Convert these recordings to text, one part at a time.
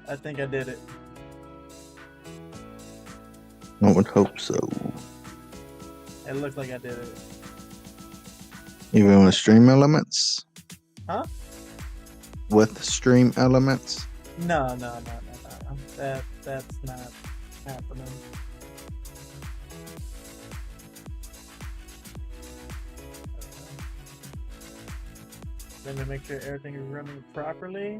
I think I did it. I would hope so. It looks like I did it. Even with stream elements? Huh? With stream elements? No. That's not happening. Let me make sure everything is running properly.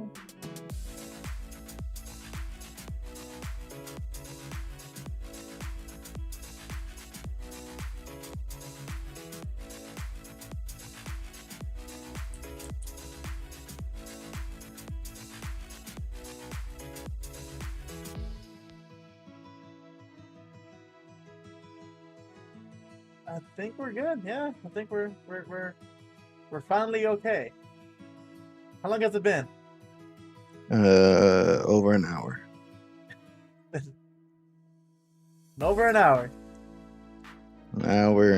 I think we're good. Yeah, I think we're finally okay. How long has it been? Over an hour. Over an hour. An hour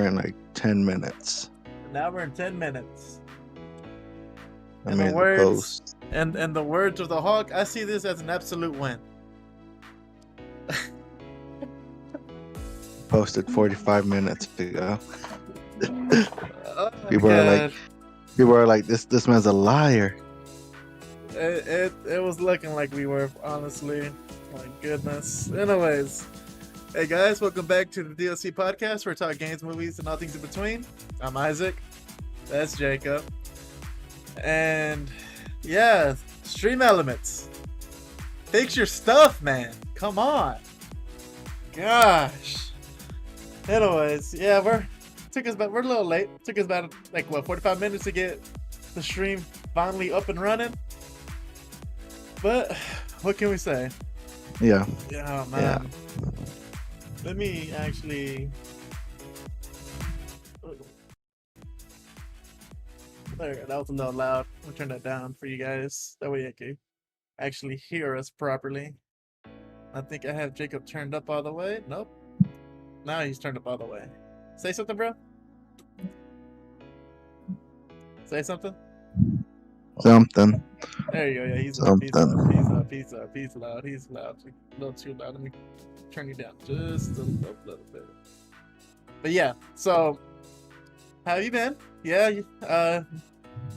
and like 10 minutes. An hour and 10 minutes. I made the post. And the words of the Hawk, I see this as an absolute win. Posted 45 minutes ago. Oh, people are like, this man's a liar. It was looking like we were, honestly. My goodness. Anyways, hey guys, welcome back to the DLC podcast where we talk games, movies, and all things in between. I'm Isaac. That's Jacob. And yeah, stream elements. Fix your stuff, man. Come on. Gosh. Anyways, yeah, we're a little late. Took us about 45 minutes to get the stream finally up and running. But what can we say? Yeah. Yeah, man. Yeah. Let me actually. There, that was a little loud. I'll turn that down for you guys. That way you can actually hear us properly. I think I have Jacob turned up all the way. Nope. Now he's turned up all the way. Say something, bro. Say something. Something. There you go. Yeah, he's something. Up. He's loud. He's loud. A little too loud. Let me turn you down just a little bit. But yeah, so how have you been? Yeah,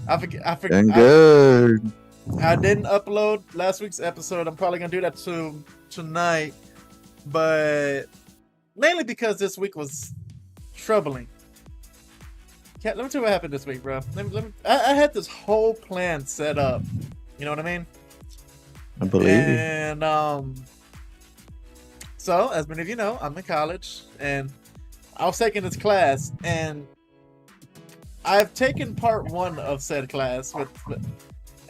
I forget. Been good. I didn't upload last week's episode. I'm probably gonna do that tonight, but mainly because this week was troubling. Let me tell you what happened this week, bro. I had this whole plan set up. You know what I mean? I believe you. And so as many of you know, I'm in college, and I was taking this class, and I've taken part 1 of said class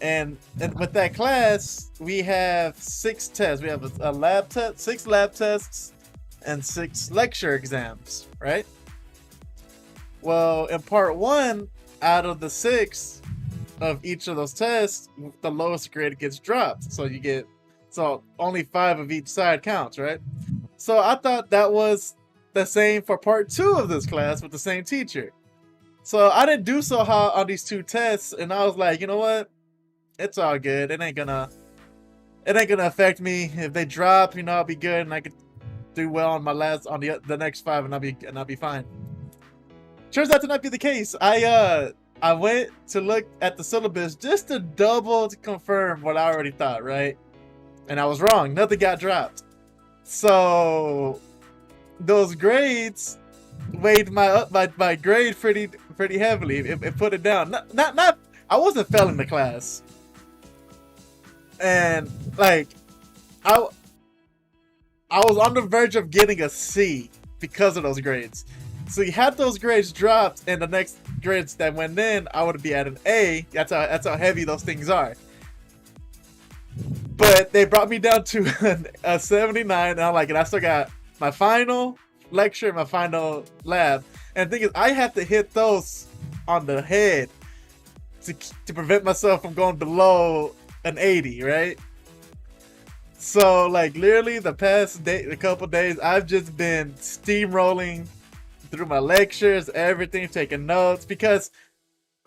and with that class we have 6 tests. We have a lab test, 6 lab tests, and 6 lecture exams, right? Well, in part 1, out of the 6 of each of those tests, the lowest grade gets dropped. So only 5 of each side counts, right? So I thought that was the same for part 2 of this class with the same teacher. So I didn't do so hot on these 2 tests, and I was like, you know what? It's all good. It ain't gonna affect me. If they drop, I'll be good, and I could do well on the next 5, and I'll be fine. Turns out to not be the case. I went to look at the syllabus just to double confirm what I already thought, right? And I was wrong. Nothing got dropped. So those grades weighed my grade pretty heavily. It put it down. Not. I wasn't failing the class, and I was on the verge of getting a C because of those grades. So you had those grades dropped, and the next grades that went in, I would be at an A. That's how heavy those things are. But they brought me down to a 79, and I'm like, and I still got my final lecture, my final lab. And the thing is, I have to hit those on the head to prevent myself from going below an 80, right? So literally the past a couple days, I've just been steamrolling through my lectures, everything, taking notes, because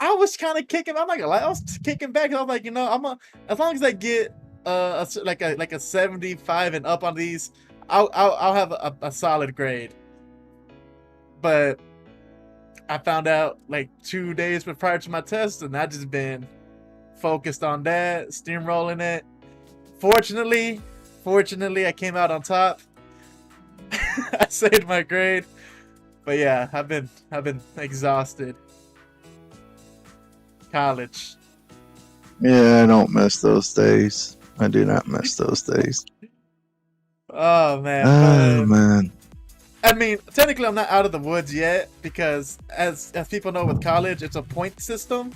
I was kind of kicking. I'm not gonna lie, I was kicking back. I was like, as long as I get like a 75 and up on these, I'll have a solid grade. But I found out like 2 days prior to my test, and I just been focused on that, steamrolling it. Fortunately, I came out on top. I saved my grade, but yeah, I've been exhausted. College. Yeah, I don't miss those days. I do not miss those days. Oh man, Oh man. I mean, technically, I'm not out of the woods yet because, as people know, with college, it's a point system,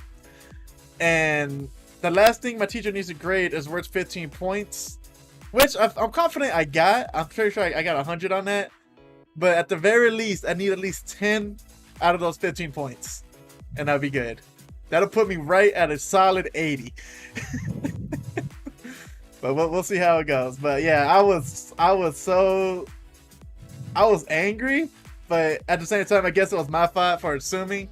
and the last thing my teacher needs to grade is worth 15 points, which I'm confident I got. I'm pretty sure I got 100 on that, but at the very least, I need at least 10 out of those 15 points, and that'll be good. That'll put me right at a solid 80. But we'll see how it goes. But yeah, I was angry, but at the same time, I guess it was my fault for assuming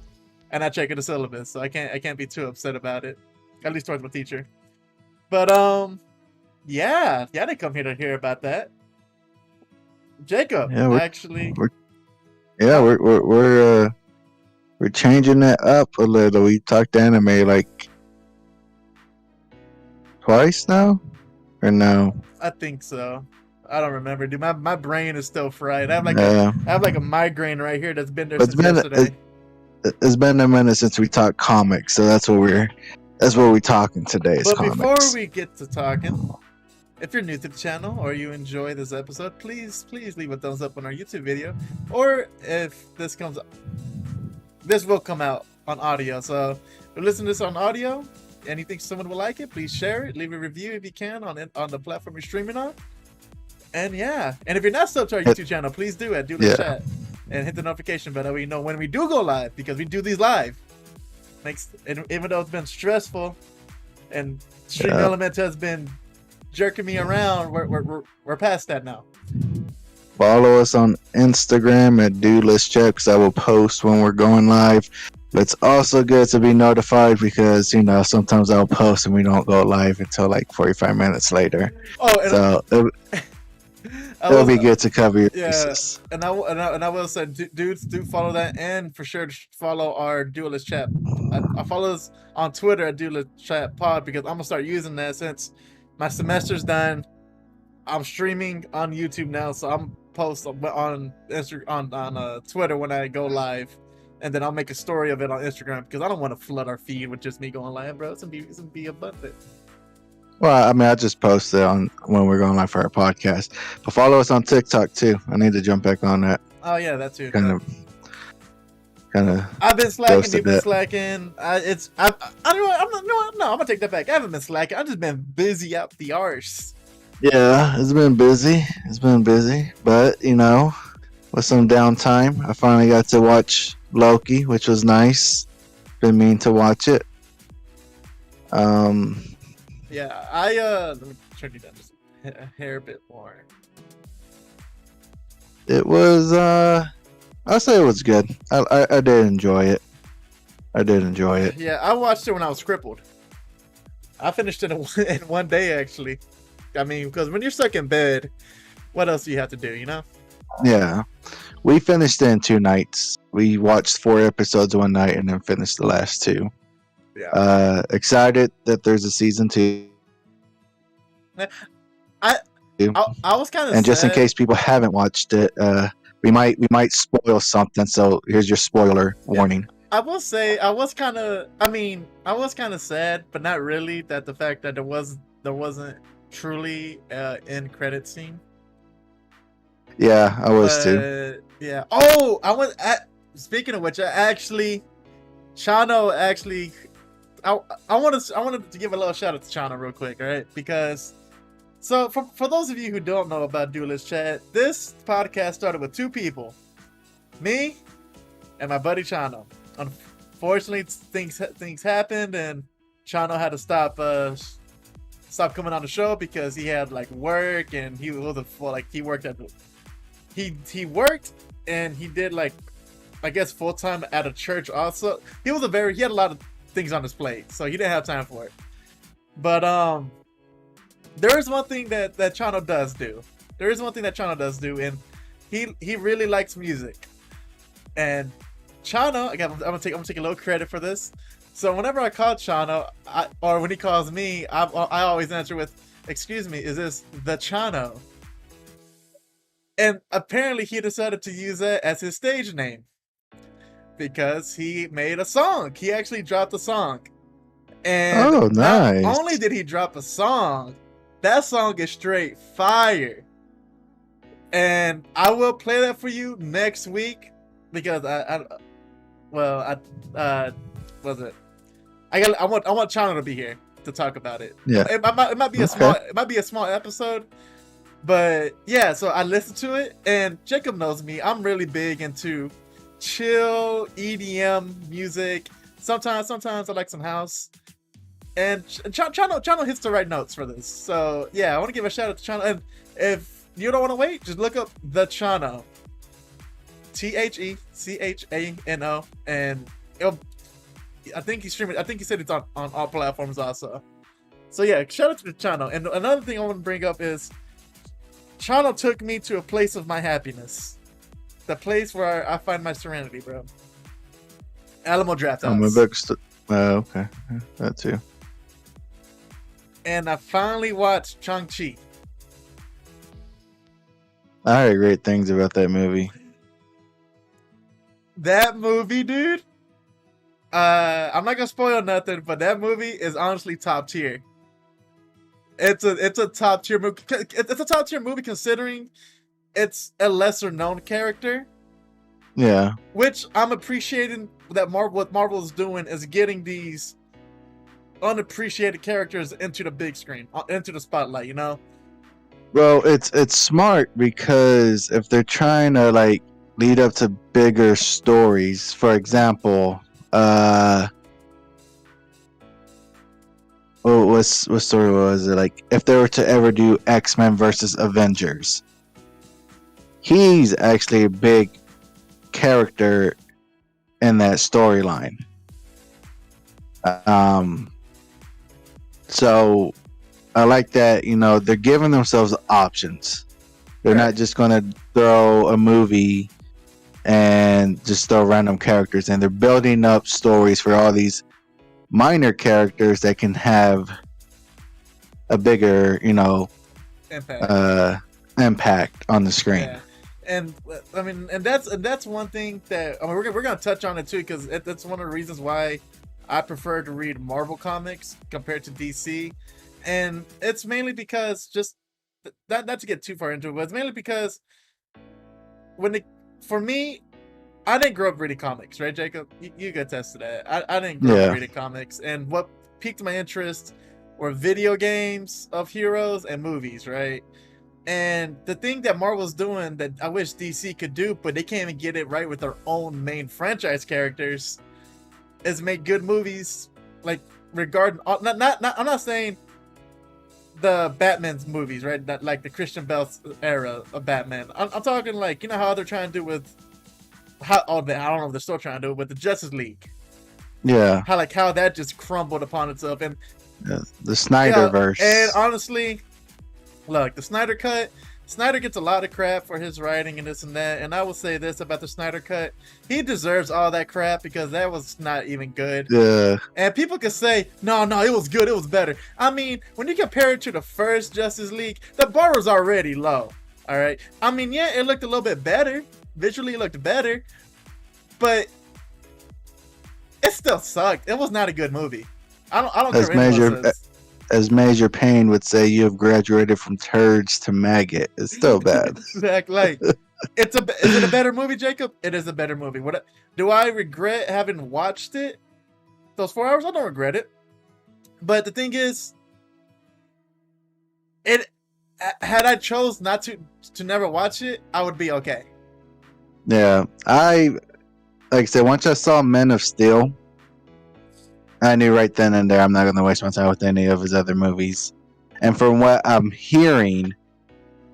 and not checking the syllabus. So I can't be too upset about it, at least towards my teacher. But yeah, I didn't come here to hear about that. Jacob, Yeah, actually, we're changing that up a little. We talked anime like twice now, or no? I think so. I don't remember, dude. My brain is still fried. I have like a migraine right here that's been there But since yesterday. It's been a minute since we talked comics, so that's what we're talking today. Is But comics. before we get to talking, if you're new to the channel or you enjoy this episode, please leave a thumbs up on our YouTube video. Or if this will come out on audio. So if you listen to this on audio and you think someone will like it, please share it. Leave a review if you can on the platform you're streaming on. And yeah, and if you're not subbed to our YouTube channel, please do it. Do the chat and hit the notification bell. That way you know when we do go live, because we do these live. And even though it's been stressful and Stream Element has been jerking me around, we're past that now. Follow us on Instagram at DudeListChat, because I will post when we're going live. But it's also good to be notified because, sometimes I'll post and we don't go live until like 45 minutes later. Oh, so it'll be good to cover your bases. And I will say, dudes, do follow that, and for sure follow our Duelist Chat. I follow us on Twitter at Duelist Chat Pod, because I'm gonna start using that since my semester's done. I'm streaming on YouTube now, so I'm post on Instagram on Twitter when I go live, and then I'll make a story of it on Instagram, because I don't want to flood our feed with just me going live, bro. It's gonna be abundant. Well, I mean, I just post it on when we're going live for our podcast. But follow us on TikTok too. I need to jump back on that. Oh yeah, that too. Kind of. I've been slacking. You've been slacking. I'm gonna take that back. I haven't been slacking. I've just been busy out the arse. Yeah, it's been busy. But with some downtime, I finally got to watch Loki, which was nice. Been meaning to watch it. Yeah, let me turn you down just a hair bit more. It was I'll say it was good. I did enjoy it. Yeah, I watched it when I was crippled. I finished it in one day, actually. I mean, because when you're stuck in bed, what else do you have to do, Yeah. We finished it in 2 nights. We watched 4 episodes one night and then finished the last 2. Yeah. Excited that there's a season 2. I was kind of, and just in case people haven't watched it, we might spoil something. So here's your spoiler warning. I will say I was kind of sad, but not really. That the fact that there wasn't truly end credit scene. Yeah, I was too. Yeah. Oh, speaking of which, Chano actually. I wanted to give a little shout out to Chano real quick, all right? Because for those of you who don't know about Duelist Chat, this podcast started with 2 people, me and my buddy Chano. Unfortunately, things happened, and Chano had to stop coming on the show because he had like work, and he worked and he did like, I guess, full time at a church also. He had a lot of things on his plate, so he didn't have time for it. But there is one thing that Chano does do. There is one thing that Chano does do, and he really likes music. And Chano, again, I'm gonna take a little credit for this. So whenever I call Chano, or when he calls me, I always answer with, "Excuse me, is this the Chano?" And apparently he decided to use that as his stage name because he made a song. He actually dropped a song. And nice. not only did he drop a song, that song is straight fire. And I will play that for you next week because I want Chano to be here to talk about it. Yeah. It might be a small episode. But yeah, so I listened to it, and Jacob knows me. I'm really big into chill EDM music. Sometimes I like some house. And Chano hits the right notes for this. So yeah, I want to give a shout out to Chano. And if you don't want to wait, just look up the Chano, TheChano, and I think he's streaming. I think he said it's on all platforms also. So yeah, shout out to the Chano. And another thing I want to bring up is, Chano took me to a place of my happiness. The place where I find my serenity, bro. Alamo Draft House. I'm a big okay. That too. And I finally watched Shang-Chi. I heard great things about that movie. That movie, dude. I'm not gonna spoil nothing, but that movie is honestly top tier. It's a top tier movie. It's a top tier movie considering it's a lesser known character. Yeah. Which I'm appreciating that what Marvel is doing is getting these unappreciated characters into the big screen, into the spotlight. You know. Well, it's smart because if they're trying to like lead up to bigger stories, for example, what story was it? Like, if they were to ever do X-Men versus Avengers, he's actually a big character in that storyline. So I like that, they're giving themselves options. They're not just going to throw a movie and just throw random characters in. They're building up stories for all these minor characters that can have a bigger, impact on the screen. Yeah. And I mean, and that's one thing that we're gonna touch on it too, because that's one of the reasons why I prefer to read Marvel comics compared to DC, and it's mainly because just not to get too far into it, but it's mainly because for me, I didn't grow up reading comics, right, Jacob? You could attest to that. I didn't grow up reading comics, and what piqued my interest were video games of heroes and movies, right? And the thing that Marvel's doing that I wish DC could do, but they can't even get it right with their own main franchise characters, is make good movies. Like regarding, I'm not saying the Batman's movies, right? That like the Christian Bale era of Batman. I'm talking like, how they're trying to do with I don't know if they're still trying to do it with the Justice League. Yeah. How that just crumbled upon itself, and the Snyderverse. And honestly, look, the Snyder Cut. Snyder gets a lot of crap for his writing and this and that, and I will say this about the Snyder Cut: he deserves all that crap because that was not even good. Yeah. And people could say, no, it was good, it was better. I mean, when you compare it to the first Justice League, the bar was already low. All right. I mean, yeah, it looked a little bit better. Visually, it looked better, but it still sucked. It was not a good movie. I don't care what anyone says. As Major Payne would say, you have graduated from turds to maggot. It's still bad. Exactly. Like, is it a better movie, Jacob? It is a better movie. Do I regret having watched it? Those 4 hours, I don't regret it. But the thing is, had I chose not to never watch it, I would be okay. Yeah, like I said, once I saw Men of Steel, I knew right then and there I'm not going to waste my time with any of his other movies. And from what I'm hearing,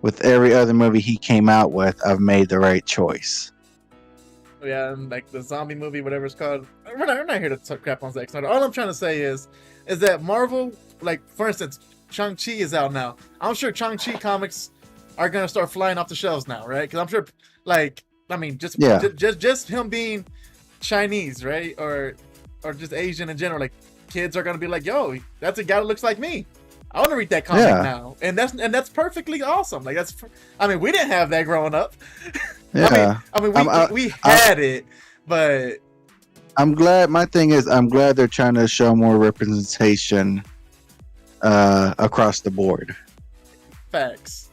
with every other movie he came out with, I've made the right choice. Yeah, and like the zombie movie, whatever it's called. We're not here to talk crap on Zack Snyder. All I'm trying to say is that Marvel, like for instance, Shang-Chi is out now. I'm sure Shang-Chi comics are gonna start flying off the shelves now, right? Because I'm sure, like, I mean, just him being Chinese, right, or just Asian in general, like kids are gonna be like, "Yo, that's a guy that looks like me. I want to read that comic now," and that's perfectly awesome. Like I mean, we didn't have that growing up. Yeah. I mean, we had it, but I'm glad. My thing is, I'm glad they're trying to show more representation across the board. Facts.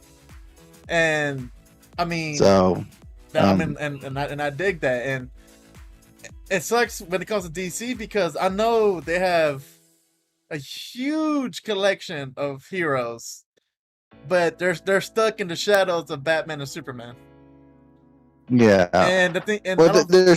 And I mean, so and I dig that. And it sucks when it comes to DC because I know they have a huge collection of heroes, but they're stuck in the shadows of Batman and Superman. Yeah, and the thing, and well, they're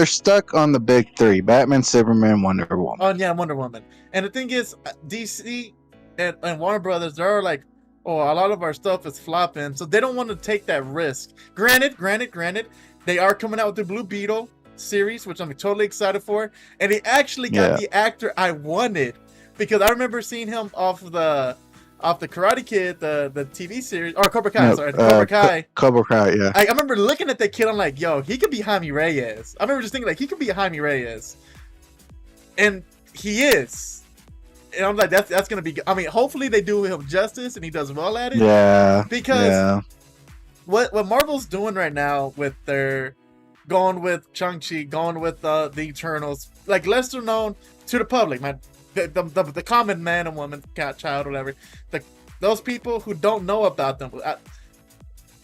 stuck on the big three: Batman, Superman, Wonder Woman. Oh yeah, Wonder Woman. And the thing is, DC and Warner Brothers, they're like, oh, a lot of our stuff is flopping, so they don't want to take that risk. Granted, they are coming out with the Blue Beetle series, which I'm totally excited for, and they actually got the actor I wanted, because I remember seeing him off the Karate Kid, the TV series, or Cobra Kai, Cobra Kai, yeah. I remember looking at that kid, I'm like, yo, he could be Jaime Reyes. I remember just thinking, like, he could be Jaime Reyes. And he is. And I'm like, that's going to be, I mean, hopefully they do him justice and he does well at it. Yeah. Because what Marvel's doing right now with their, going with Shang-Chi, going with the Eternals, like, lesser known to the public, man. The common man and woman, cat, child, whatever, those people who don't know about them,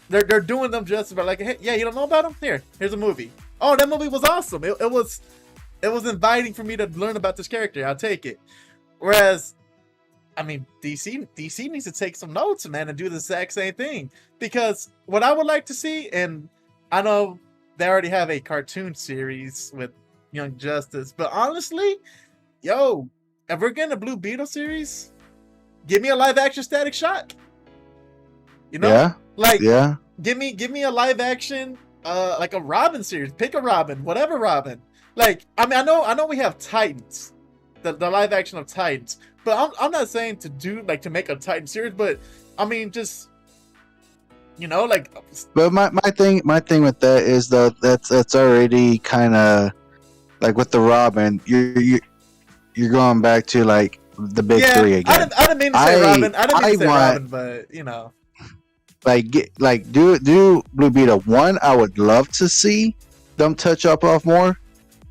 they're doing them justice by like, hey, yeah, you don't know about them? Here's a movie. Oh, that movie was awesome. It was inviting for me to learn about this character. I'll take it. Whereas, I mean, DC needs to take some notes, man, and do the exact same thing. Because what I would like to see, and I know they already have a cartoon series with Young Justice, but honestly, yo, if we're getting a Blue Beetle series, give me a live action Static Shock. You know? Yeah. Like, give me a live action, like a Robin series. Pick a Robin, whatever Robin. Like, I mean, I know we have Titans, the live action of Titans, but I'm not saying to make a Titan series, but I mean, just, you know, like. But my thing with that is though that's already kind of like with the Robin. You're going back to like the big three again. I didn't mean to say Robin. I didn't mean to say Robin, but you know, do Blue Beetle. One I would love to see them touch up off more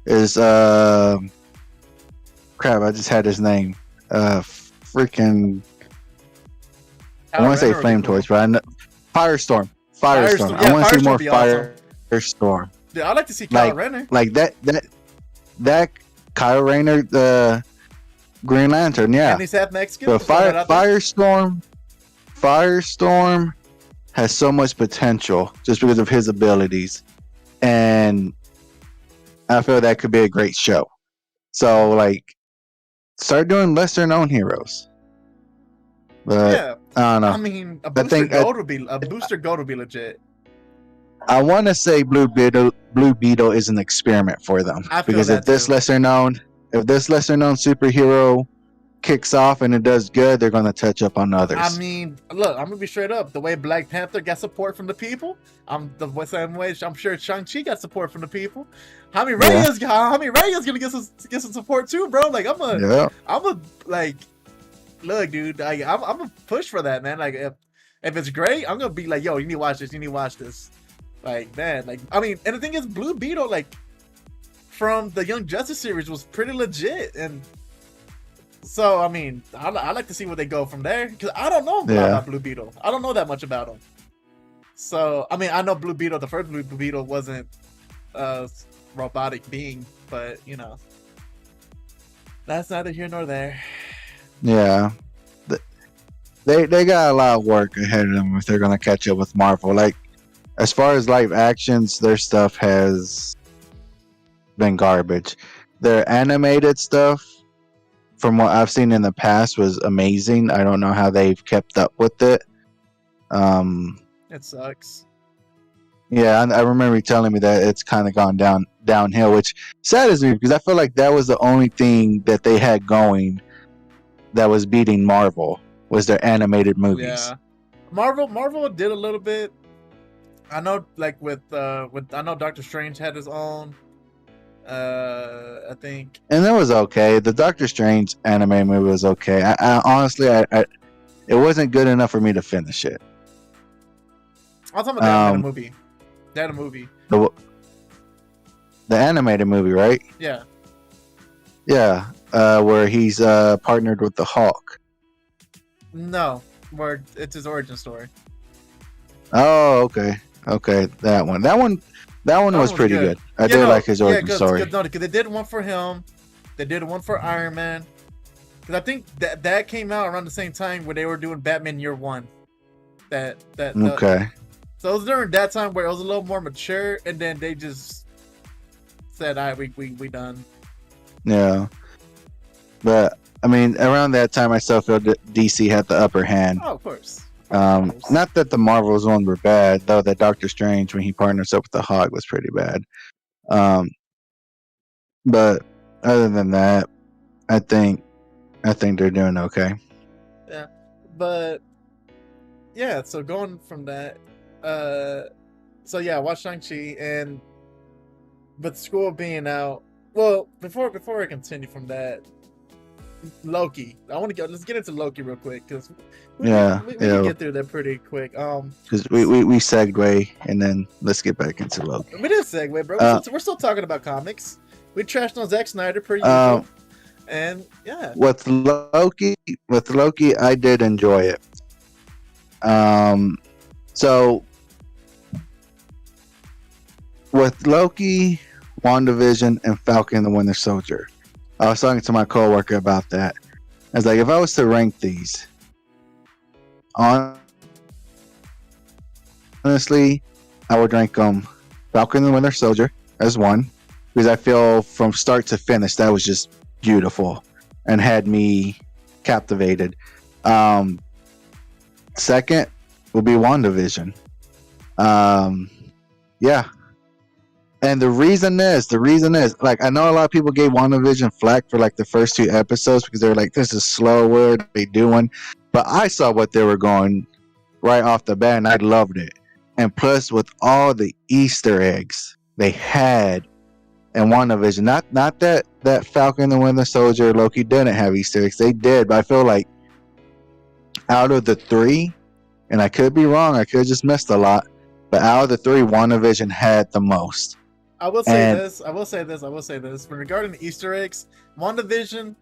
is crap. I just had his name. Freaking. I want to say Flame Torch, but I know Firestorm. Yeah, I want to see more Firestorm. Awesome. Dude, I'd like to see Kyle Rayner. Like that Kyle Rayner, the Green Lantern, yeah. And he's half Mexican. But Firestorm has so much potential just because of his abilities, and I feel that could be a great show. So, like, start doing lesser known heroes. But yeah, I don't know. I mean, a booster gold would be legit. I want to say Blue Beetle is an experiment for them, because if this lesser known superhero kicks off and it does good, they're going to touch up on others. I mean, look, I'm gonna be straight up. The way Black Panther got support from the people, the same way I'm sure Shang-Chi got support from the people. Jaime Reyes gonna get some support too, bro. Like I'm a like, look, dude, I'm gonna push for that, man. Like if it's great, I'm gonna be like, yo, you need to watch this. Like, man, like, I mean, and the thing is, Blue Beetle, like, from the Young Justice series was pretty legit, and so, I mean, I like to see where they go from there, because I don't know about Blue Beetle. I don't know that much about him. So, I mean, I know Blue Beetle, the first Blue Beetle wasn't a robotic being, but, you know, that's neither here nor there. Yeah. They got a lot of work ahead of them if they're going to catch up with Marvel. Like, as far as live actions, their stuff has been garbage. Their animated stuff, from what I've seen in the past, was amazing. I don't know how they've kept up with it. It sucks. Yeah, I remember you telling me that it's kind of gone downhill, which saddens me because I feel like that was the only thing that they had going that was beating Marvel was their animated movies. Yeah, Marvel did a little bit. I know, like with I know Doctor Strange had his own. I think. And it was okay. The Doctor Strange anime movie was okay. I honestly, it wasn't good enough for me to finish it. I'm talking about the animated movie. They had a movie. The animated movie, right? Yeah. Yeah, where he's partnered with the Hulk. No, where it's his origin story. Oh, okay, that one was pretty good. I did like his origin story. No, because they did one for him, they did one for Iron Man. Because I think that came out around the same time where they were doing Batman Year One. Okay. So it was during that time where it was a little more mature, and then they just said, "All right, we done." Yeah, but I mean, around that time, I still feel that DC had the upper hand. Oh, of course. Not that the Marvels ones were bad, though. That Doctor Strange, when he partners up with the Hawk, was pretty bad. But other than that, I think they're doing okay. Yeah, but yeah. So going from that, so yeah, watch Shang-Chi, and with school being out. Well, before I continue from that, Loki. Let's get into Loki real quick because we can get through that pretty quick. Because we segue and then let's get back into Loki. We did segue, bro. We're still talking about comics. We trashed on Zack Snyder per usual, and yeah. With Loki, I did enjoy it. So with Loki, WandaVision, and Falcon and the Winter Soldier, I was talking to my coworker about that. I was like, if I was to rank these, honestly, I would rank them Falcon and the Winter Soldier as one, because I feel from start to finish that was just beautiful and had me captivated. Second would be WandaVision. Yeah. And the reason is, like, I know a lot of people gave WandaVision flack for like the first 2 episodes because they were like, this is slow, what are they doing? But I saw what they were going right off the bat and I loved it. And plus with all the Easter eggs they had in WandaVision, not that Falcon and the Winter Soldier, Loki didn't have Easter eggs. They did, but I feel like out of the 3, and I could be wrong, I could have just missed a lot, but out of the 3, WandaVision had the most. I will say this. Regarding the Easter eggs, WandaVision's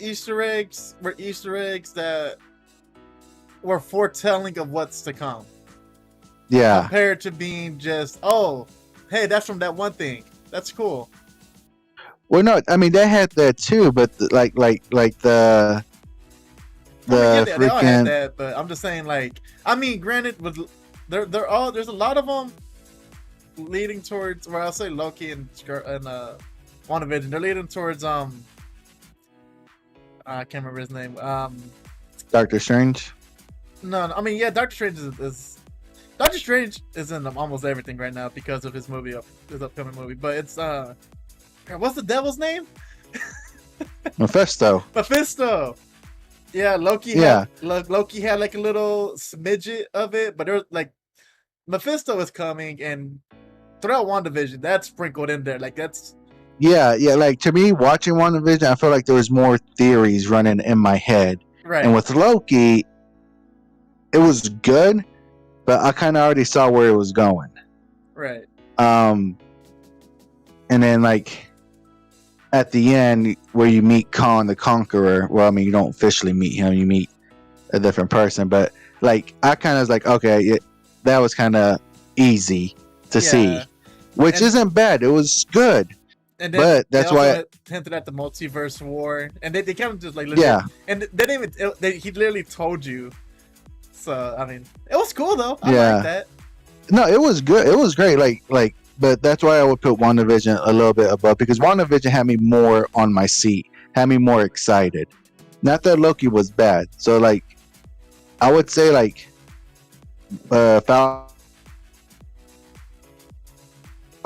Easter eggs were Easter eggs that were foretelling of what's to come. Yeah. Compared to being just, oh, hey, that's from that one thing. That's cool. Well, no, I mean they had that too, but like the they freaking. all had that, but I'm just saying, like, I mean, granted, there's a lot of them leading towards, where I'll say Loki and WandaVision, they're leading towards I can't remember his name. Doctor Strange. No, I mean, yeah, Doctor Strange is Doctor Strange is in almost everything right now because of his upcoming movie. But it's what's the devil's name? Mephisto. Yeah, Loki. Yeah. Loki had like a little smidget of it, but there's like Mephisto is coming, and throughout WandaVision, that's sprinkled in there. Like that's. Yeah. Like to me, watching WandaVision, I felt like there was more theories running in my head. Right. And with Loki, it was good, but I kind of already saw where it was going. Right. And then like at the end where you meet Khan the Conqueror, well, I mean, you don't officially meet him, you meet a different person, but like I kind of was like, okay, that was kind of easy to see, which isn't bad. It was good. And then but that's why hinted at the multiverse war, and they kind of just like and they didn't even he literally told you. So I mean, it was cool though. I like that. No, it was good. It was great. Like, but that's why I would put WandaVision a little bit above, because WandaVision had me more on my seat, had me more excited. Not that Loki was bad. So like, I would say like, Falcon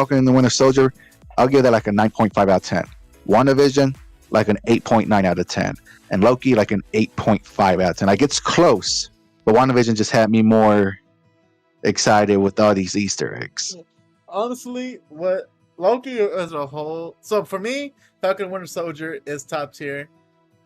Falcon and the Winter Soldier, I'll give that like a 9.5 out of 10. WandaVision, like an 8.9 out of 10. And Loki, like an 8.5 out of 10. Like, it's close, but WandaVision just had me more excited with all these Easter eggs. Honestly, what Loki as a whole. So for me, Falcon and Winter Soldier is top tier.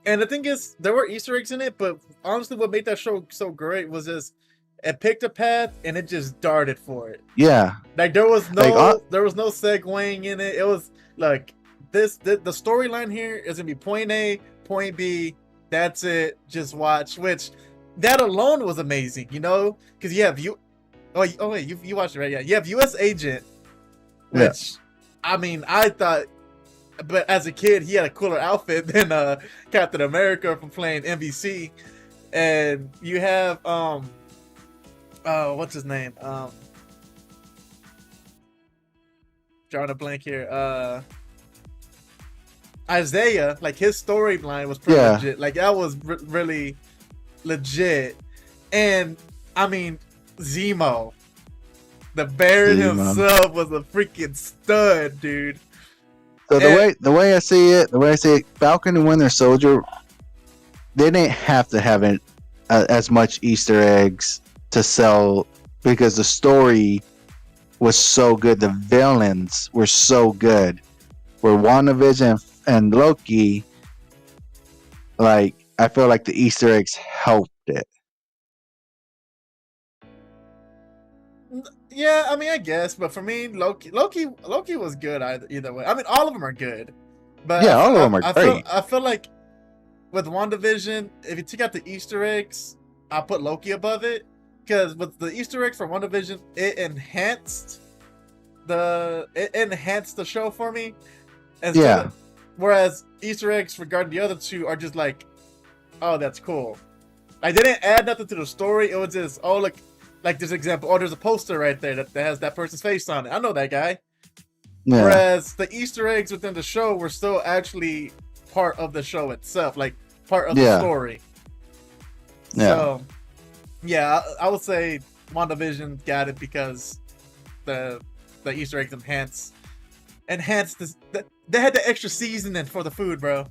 And the thing is, there were Easter eggs in it, but honestly, what made that show so great was just it picked a path and it just darted for it. Yeah, like there was no segueing in it. It was like the storyline here is gonna be point A, point B. That's it. Just watch. Which that alone was amazing, you know, because you have you. Oh wait, you watched it, right? Yeah, you have U.S. Agent, which I mean, I thought. But as a kid, he had a cooler outfit than Captain America from playing NBC. And you have what's his name? Drawing a blank here. Isaiah, like his storyline was pretty legit. Like that was really legit. And I mean, Zemo, the Baron himself was a freaking stud, dude. So the way I see it, Falcon and Winter Soldier, they didn't have to have as much Easter eggs to sell because the story was so good. The villains were so good. Where WandaVision and Loki, like I feel like the Easter eggs helped it. Yeah, I mean, I guess, but for me, Loki was good either way. I mean, all of them are good, but yeah, all of them are great. I feel like with WandaVision, if you take out the Easter eggs, I'll put Loki above it because with the Easter eggs for WandaVision, it enhanced the show for me. Whereas Easter eggs regarding the other two are just like, oh, that's cool. Like they didn't add nothing to the story. It was just, oh look. Like this example, there's a poster right there that has that person's face on it. I know that guy. Yeah. Whereas the Easter eggs within the show were still actually part of the show itself, like part of the story. Yeah. So, yeah, I would say WandaVision got it because the Easter eggs enhanced this. They had the extra seasoning for the food, bro.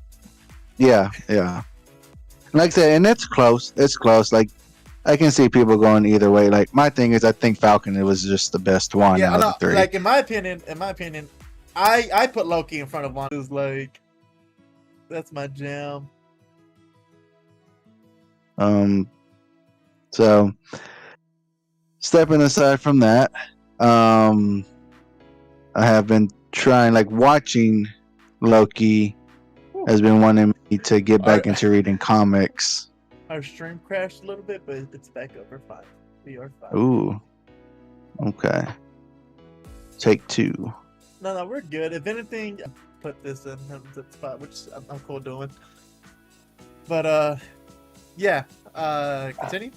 Yeah. Like I said, and it's close. It's close. Like. I can see people going either way. Like my thing is, I think Falcon it was just the best one out of the three. Like in my opinion, I put Loki in front of one. Who's like, that's my jam. So stepping aside from that, I have been trying watching Loki. Has been wanting me to get back into reading comics. Our stream crashed a little bit, but it's back up. We're fine. We are fine. Ooh. Okay. Take two. No, we're good. If anything, put this in the spot, which I'm cool doing. But, yeah. Continue.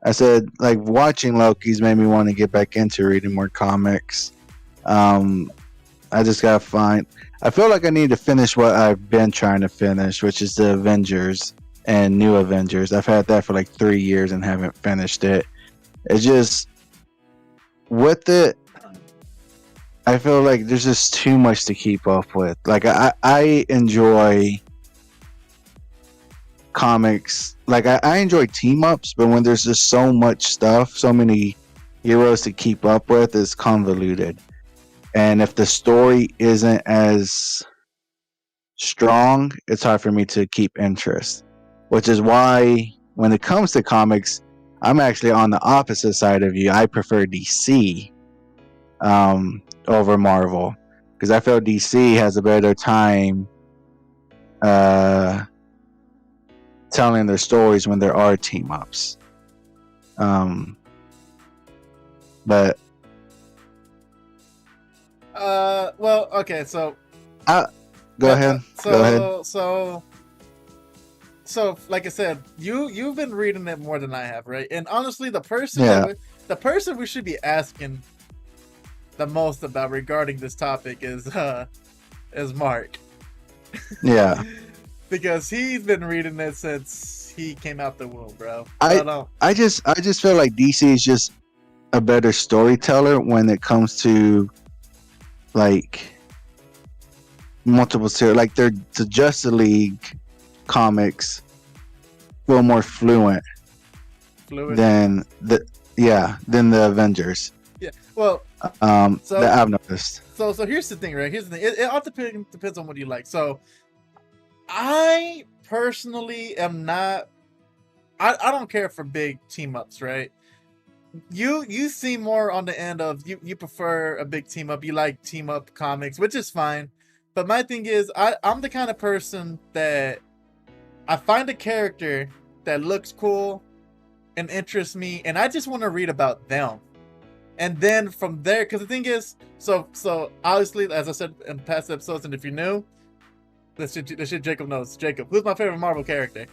I said, watching Loki's made me want to get back into reading more comics. I just gotta find... I feel like I need to finish what I've been trying to finish, which is the Avengers. And New Avengers. I've had that for 3 years and haven't finished it. It's just with it, I feel like there's just too much to keep up with. I enjoy comics. I enjoy team ups, but when there's just so much stuff, so many heroes to keep up with, it's convoluted. And if the story isn't as strong, it's hard for me to keep interest. Which is why, when it comes to comics, I'm actually on the opposite side of you. I prefer DC over Marvel. Because I feel DC has a better time telling their stories when there are team-ups. But... well, okay, so... Go ahead. So, like I said, you've been reading it more than I have, right? And honestly, the person we should be asking the most about regarding this topic is Mark. Yeah. Because he's been reading it since he came out the womb, bro. I just feel like DC is just a better storyteller when it comes to like multiple series. Like the Justice League comics feel more fluent Fluid. than than the Avengers. Yeah. Well, That I've noticed. so here's the thing, right? Here's the thing. It all depends on what you like. So I personally am not. I don't care for big team ups, right? You seem more on the end of you prefer a big team up. You like team up comics, which is fine. But my thing is, I'm the kind of person that I find a character that looks cool and interests me, and I just want to read about them. And then from there, because the thing is, so obviously, as I said in past episodes, and if you're new, this shit Jacob knows. Jacob, who's my favorite Marvel character?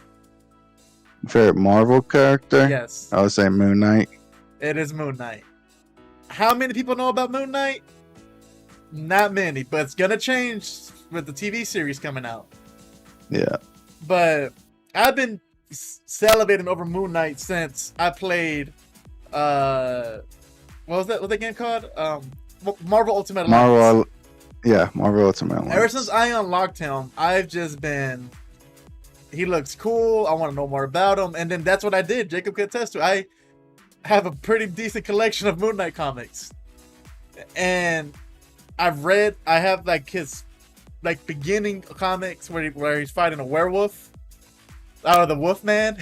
Favorite Marvel character? Yes, I would say Moon Knight. it is Moon Knight. How many people know about Moon Knight? Not many, but it's gonna change with the TV series coming out. Yeah. But I've been salivating over Moon Knight since I played what was that game called? Marvel Ultimate Alliance. Marvel Ultimate Alliance. Ever since I unlocked him, I've just been, he looks cool, I want to know more about him, and then that's what I did. Jacob could attest to. I have a pretty decent collection of Moon Knight comics. And I have like his like beginning comics where he's fighting a werewolf out of the Wolfman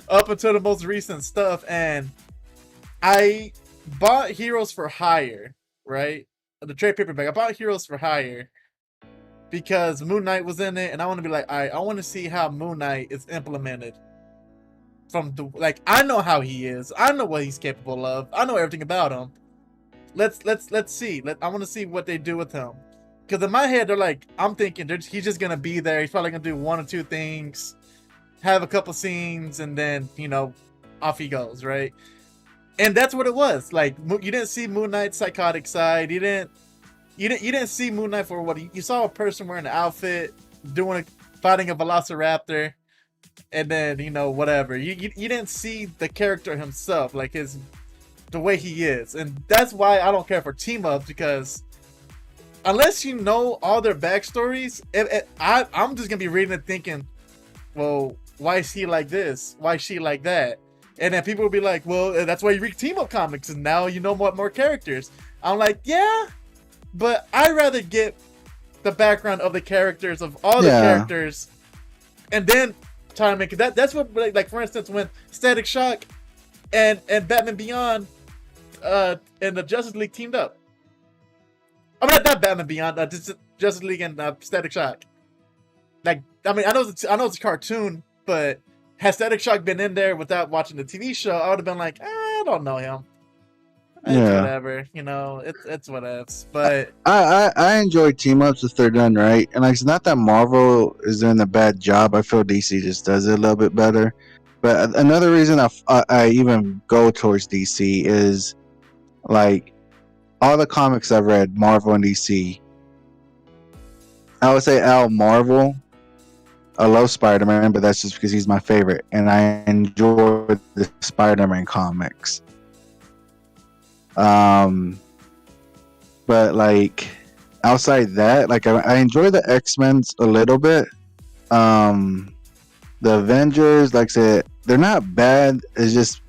up until the most recent stuff. And I bought Heroes for Hire, right? The trade paperback. I bought Heroes for Hire because Moon Knight was in it, and I want to be like, all right, I want to see how Moon Knight is implemented. From the I know how he is. I know what he's capable of. I know everything about him. Let's see. I want to see what they do with him. Because in my head, I'm thinking he's just gonna be there. He's probably gonna do one or two things, have a couple scenes, and then off he goes, right? And that's what it was. Like, you didn't see Moon Knight's psychotic side. You didn't see Moon Knight for what you saw. A person wearing an outfit, fighting a velociraptor, and then whatever. You didn't see the character himself, like the way he is, and that's why I don't care for team ups, because unless you know all their backstories, I'm just gonna be reading it thinking, well, why is he like this? Why is she like that? And then people will be like, well, that's why you read team up comics, and now you know more characters. I'm like, yeah, but I'd rather get the background of the characters, of all the characters, and then try to make it. That's what, like for instance, when Static Shock and Batman Beyond and the Justice League teamed up. I mean, not Batman Beyond, Justice League and Static Shock. Like, I mean, I know it's a cartoon, but had Static Shock been in there without watching the TV show, I would have been like, I don't know him. It's whatever, it's whatever. But I enjoy team ups if they're done right, and it's not that Marvel is doing a bad job. I feel DC just does it a little bit better. But another reason I even go towards DC is like all the comics I've read, Marvel and DC. I would say Marvel. I love Spider-Man, but that's just because he's my favorite, and I enjoy the Spider-Man comics. But like outside that, like I enjoy the X-Men's a little bit. The Avengers, like I said, they're not bad. It's just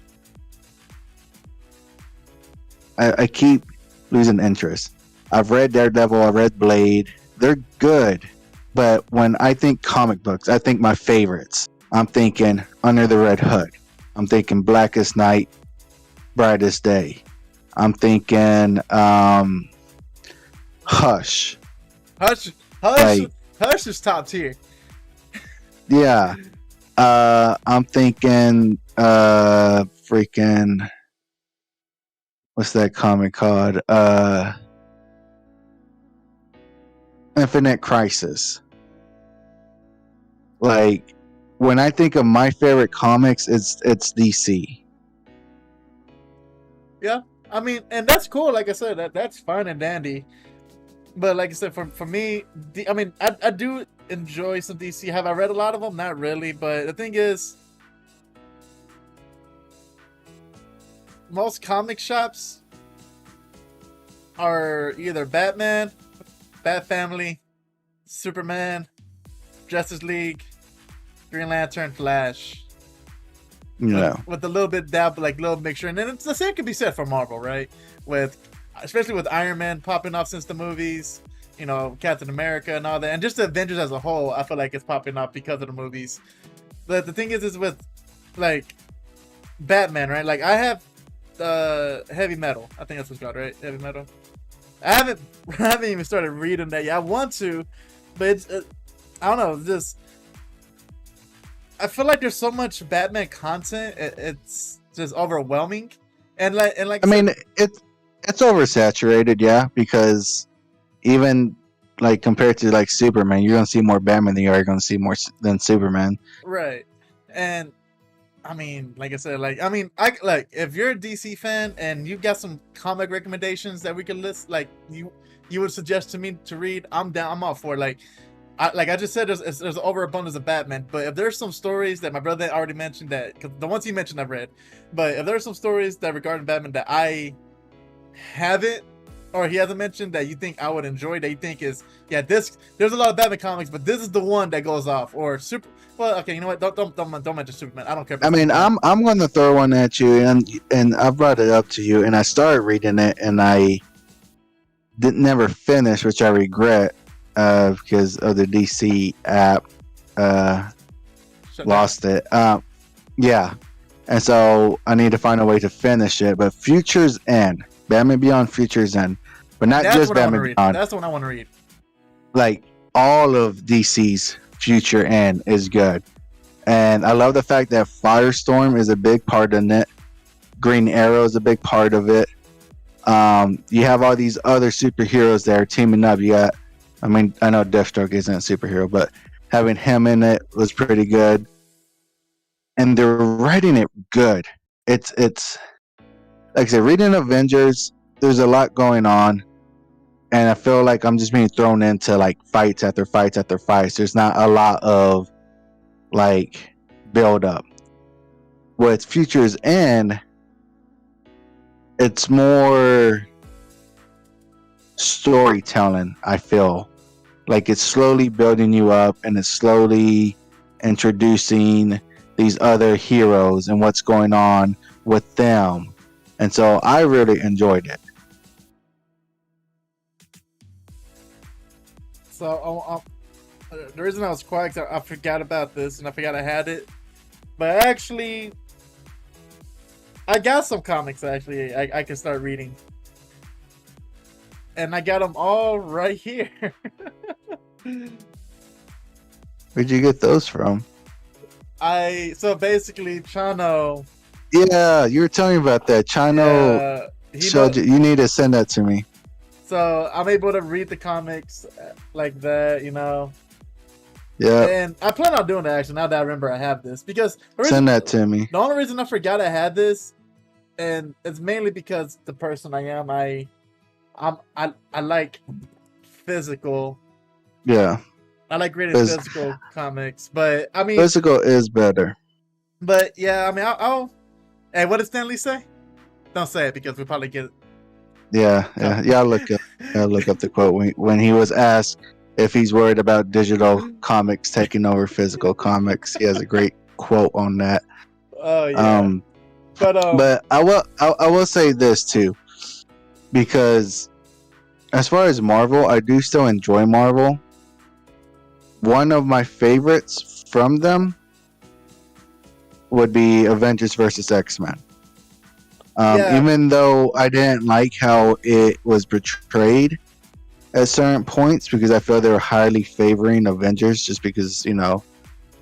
I keep losing interest. I've read Daredevil, I read Blade. They're good. But when I think comic books, I think my favorites. I'm thinking Under the Red Hood. I'm thinking Blackest Night, Brightest Day. I'm thinking Hush. Hush is top tier. Yeah. I'm thinking freaking, what's that comic called? Infinite Crisis. Like, when I think of my favorite comics, it's DC. Yeah, I mean, and that's cool. Like I said, that's fine and dandy. But like I said, for me, I do enjoy some DC. Have I read a lot of them? Not really. But the thing is, most comic shops are either Batman, Bat Family, Superman, Justice League, Green Lantern, Flash. Yeah. With a little bit dab, like little mixture, and then the same could be said for Marvel, right? With especially with Iron Man popping off since the movies, you know, Captain America and all that, and just the Avengers as a whole, I feel like it's popping off because of the movies. But the thing is with like Batman, right? Like I have Heavy Metal, I think that's what's called, right? Heavy Metal. I haven't I haven't even started reading that yet. I want to, but it's I don't know, just I feel like there's so much Batman content. It's just overwhelming, and like I I said, mean, it's oversaturated, yeah, because even like compared to like Superman, you're gonna see more Batman than you are gonna see more than Superman. right, and I mean, like I said, like I mean, I like if you're a DC fan and you've got some comic recommendations that we can list, like you would suggest to me to read, I'm down. I'm all for it. Like I just said, there's an overabundance of Batman. But if there's some stories that my brother already mentioned, that cause the ones he mentioned I've read, but if there's some stories that regarding Batman that I haven't or he hasn't mentioned that you think I would enjoy, that you think is this, there's a lot of Batman comics, but this is the one that goes off, or super. Well, okay, you know what? Don't mention Superman. I don't care. I About mean, Superman. I'm gonna throw one at you, and I brought it up to you, and I started reading it, and I didn't never finish, which I regret, because of the DC app, Shut down. lost it. Yeah, and so I need to find a way to finish it. But Futures End, Batman Beyond Futures End, but not That's just what I want to Batman read. Beyond, That's the one I want to read. like all of DC's Future End is good. And I love the fact that Firestorm is a big part in it. Green Arrow is a big part of it. You have all these other superheroes that are teaming up. You got, I mean, I know Deathstroke isn't a superhero, but having him in it was pretty good. And they're writing it good. It's like I said, reading Avengers. There's a lot going on, and I feel like I'm just being thrown into like fights after fights after fights. There's not a lot of like build up. With Futures End, it's more storytelling. I feel like it's slowly building you up, and it's slowly introducing these other heroes and what's going on with them. And so I really enjoyed it. So the reason I was quiet, I forgot about this, and I forgot I had it. But actually, I got some comics. Actually, I can start reading, and I got them all right here. Where'd you get those from? So basically, Chano. Yeah, you were telling me about that. Chino Yeah, he know. showed you. You need to send that to me. So I'm able to read the comics like that, you know. Yeah, And I plan on doing that actually. Now that I remember, I have this because send that to me. the only reason I forgot I had this, and it's mainly because the person I am, I like physical. Yeah, I like reading Phys- physical comics, but I mean, physical is better. but yeah, I mean, I'll. Hey, what did Stanley say? Don't say it because we probably get. Yeah. Look up the quote when he was asked if he's worried about digital comics taking over physical comics. He has a great quote on that. Oh yeah, but But I will say this too, because as far as Marvel, I do still enjoy Marvel. One of my favorites from them would be Avengers versus X-Men. Yeah. Even though I didn't like how it was portrayed at certain points, because I feel they were highly favoring Avengers just because, you know,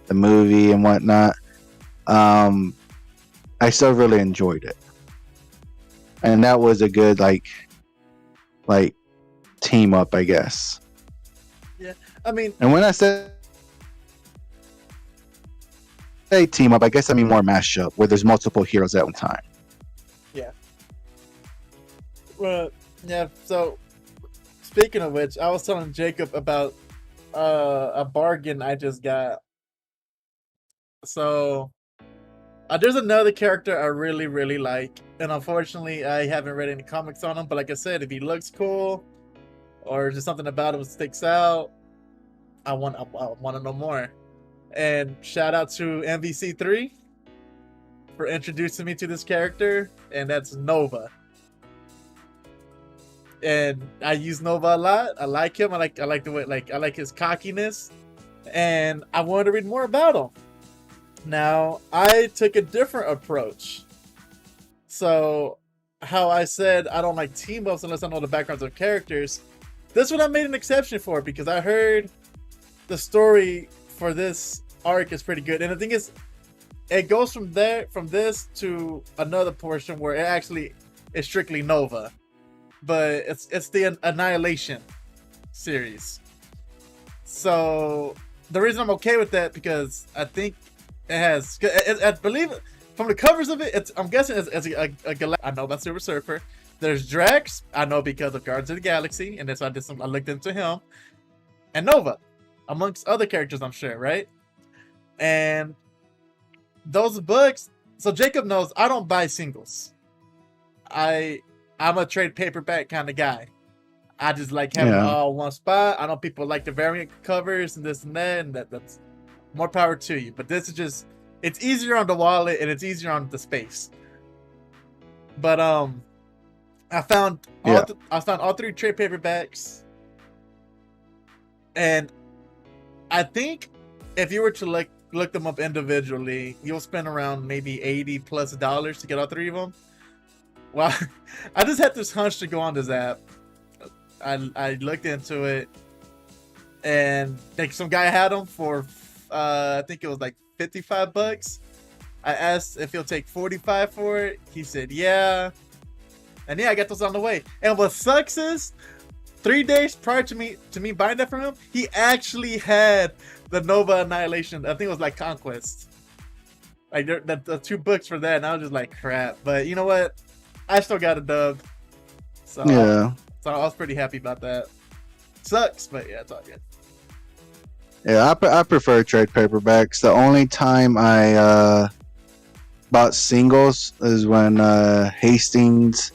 the movie and whatnot. I still really enjoyed it. And that was a good like team up, I guess. Yeah, I mean, And when I say team up, I guess I mean more mashup where there's multiple heroes at one time. yeah. Well, yeah. So, speaking of which, I was telling Jacob about a bargain I just got. So, There's another character I really, really like, and unfortunately, I haven't read any comics on him. But like I said, if he looks cool or just something about him sticks out, I want to know more. And shout out to MVC3 for introducing me to this character, and that's Nova. And I use Nova a lot. I like him. I like the way I like his cockiness, and I wanted to read more about him. Now I took a different approach. So how I said I don't like team ups unless I know the backgrounds of characters. This one I made an exception for because I heard the story for this arc is pretty good, and the thing is, it goes from this to another portion where it actually is strictly Nova, but it's the Annihilation series. So the reason I'm okay with that because I think it has, I believe from the covers of it, I'm guessing it's a I know about Silver Surfer. There's Drax, I know because of Guardians of the Galaxy, and that's why I looked into him, and Nova, amongst other characters, I'm sure, right? And those books, so Jacob knows I don't buy singles. I'm a trade paperback kind of guy. I just like having it all one spot. I know people like the variant covers and this and that, and that's more power to you. But this is just, it's easier on the wallet and it's easier on the space. But I found all three trade paperbacks, and I think if you were to look them up individually, you'll spend around maybe $80+ to get all three of them. Well, I just had this hunch to go on this app. I looked into it, and like some guy had them for I think it was like $55. I asked if he'll take $45 for it. He said yeah, and yeah, I got those on the way. And what sucks is, 3 days prior to me buying that from him, he actually had the Nova Annihilation. I think it was like Conquest. Like the 2 books for that, and I was just like, crap. But you know what? I still got a dub. So yeah. So I was pretty happy about that. Sucks, but yeah, it's all good. Yeah, I prefer trade paperbacks. The only time I bought singles is when Hastings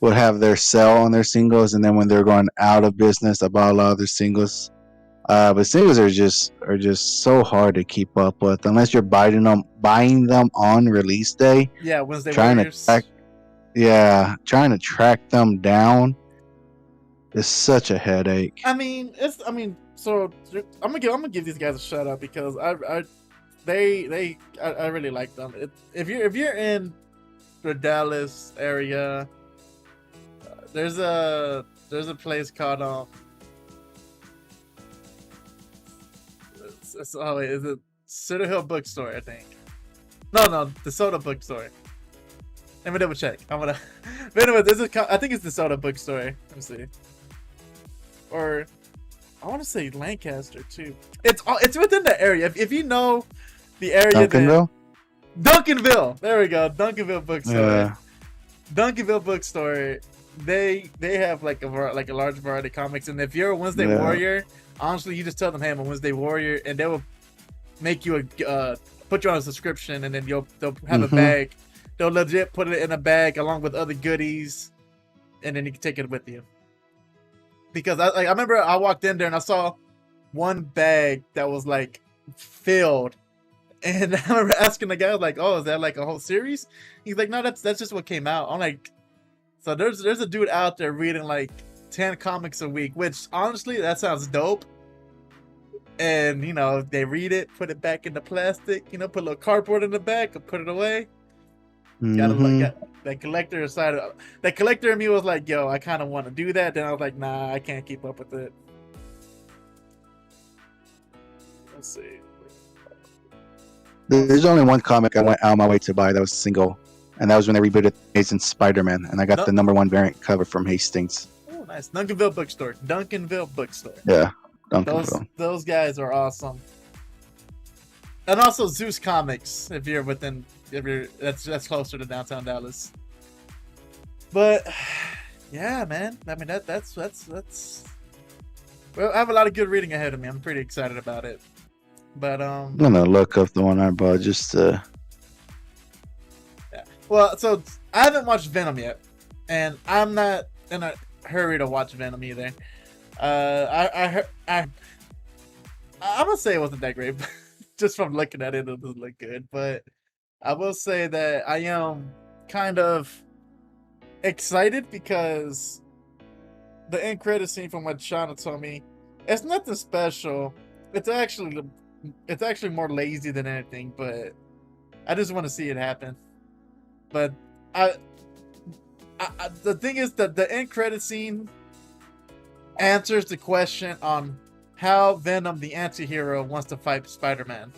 would have their sale on their singles, and then when they're going out of business, I bought a lot of their singles. But singles are just so hard to keep up with unless you're buying them on release day. Yeah, Wednesday Warriors. Trying to track them down is such a headache. I mean, so I'm gonna give these guys a shout out because I really like them. If you're in the Dallas area, there's a place called is it Cedar Hill Bookstore? I think. No, the Soda Bookstore. Let me double check. But anyway, I think it's the Soda Bookstore. Let me see. Or I want to say Lancaster too. It's within the area. If you know the area, Duncanville. There we go. Duncanville Bookstore. Yeah. Duncanville Bookstore. They have like a large variety of comics, and if you're a Wednesday Warrior, honestly, you just tell them, "Hey, I'm a Wednesday Warrior," and they will make you put you on a subscription, and then they'll have a bag. They'll legit put it in a bag along with other goodies, and then you can take it with you. Because I remember I walked in there and I saw one bag that was like filled, and I remember asking the guy, I was like, "Oh, is that like a whole series?" He's like, "No, that's just what came out." I'm like, so there's a dude out there reading like 10 comics a week, which honestly that sounds dope. And they read it, put it back in the plastic, put a little cardboard in the back, and put it away. Gotta look at that collector side. That collector in me was like, "Yo, I kind of want to do that." Then I was like, "Nah, I can't keep up with it." Let's see. There's only one comic I went out of my way to buy that was single, and that was when they rebooted Amazing Spider-Man, and I got the #1 variant cover from Hastings. Oh, nice. Duncanville Bookstore. Yeah, Duncanville. Those guys are awesome. And also Zeus Comics, if you're that's closer to downtown Dallas. But yeah, man. I mean that's well, I have a lot of good reading ahead of me. I'm pretty excited about it. But I'm gonna look up the one I bought just to Well, so I haven't watched Venom yet, and I'm not in a hurry to watch Venom either. I'm gonna say it wasn't that great, just from looking at it, it doesn't look good. But I will say that I am kind of excited because the end credit scene from what Shauna told me, it's nothing special. It's actually it's actually more lazy than anything, but I just want to see it happen. But I, the thing is that the end credit scene answers the question on how Venom, the anti-hero, wants to fight Spider-Man.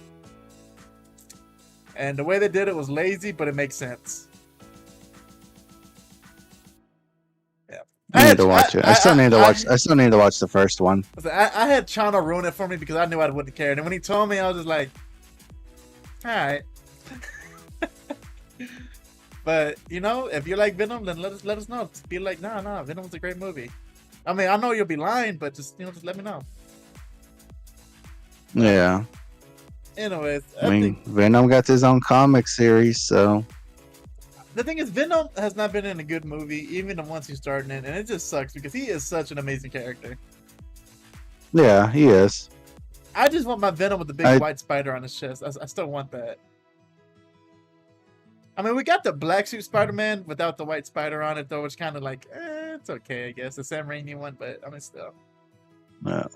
And the way they did it was lazy, but it makes sense. Yeah, I need to watch it. I still need to watch. I still need to watch the first one. I had Chana ruin it for me because I knew I wouldn't care. And when he told me, I was just like, all right. But you know, if you like Venom, then let us know. Be like, nah, Venom's a great movie. I mean, I know you'll be lying, but just just let me know. Yeah. Anyways, I mean, Venom got his own comic series, so the thing is, Venom has not been in a good movie, even the ones he's starting in, and it just sucks because he is such an amazing character. yeah, he is. I just want my Venom with the big white spider on his chest. I still want that. I mean, we got the black suit Spider-Man without the white spider on it, though, which kind of like, it's okay, I guess. The Sam Raimi one, but I mean, still. Yeah.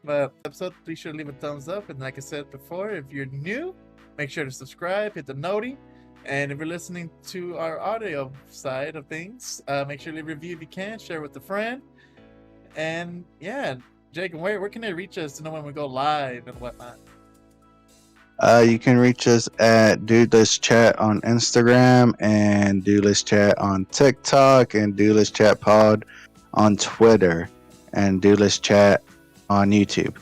But episode, be sure to leave a thumbs up. And like I said before, if you're new, make sure to subscribe, hit the noti. And if you're listening to our audio side of things, make sure to leave a review if you can, share with a friend. And yeah, Jake, where can they reach us to know when we go live and whatnot? You can reach us at Dude Let's Chat on Instagram and Dude Let's Chat on TikTok and Dude Let's Chat Pod on Twitter and Dude Let's Chat on YouTube.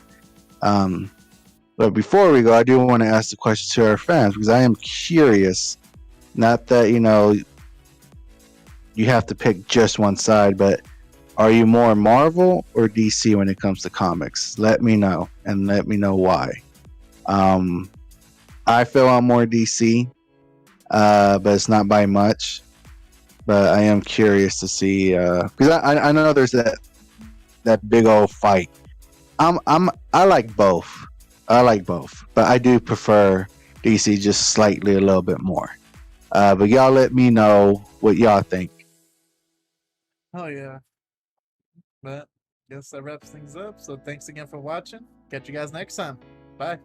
But before we go, I do want to ask the question to our fans because I am curious. Not that you have to pick just one side, but are you more Marvel or DC when it comes to comics? Let me know and let me know why. I feel I'm more DC, but it's not by much. But I am curious to see because I know there's that big old fight. I like both. I like both, but I do prefer DC just slightly a little bit more. But y'all let me know what y'all think. Oh yeah, but guess that wraps things up. So thanks again for watching. Catch you guys next time. Bye.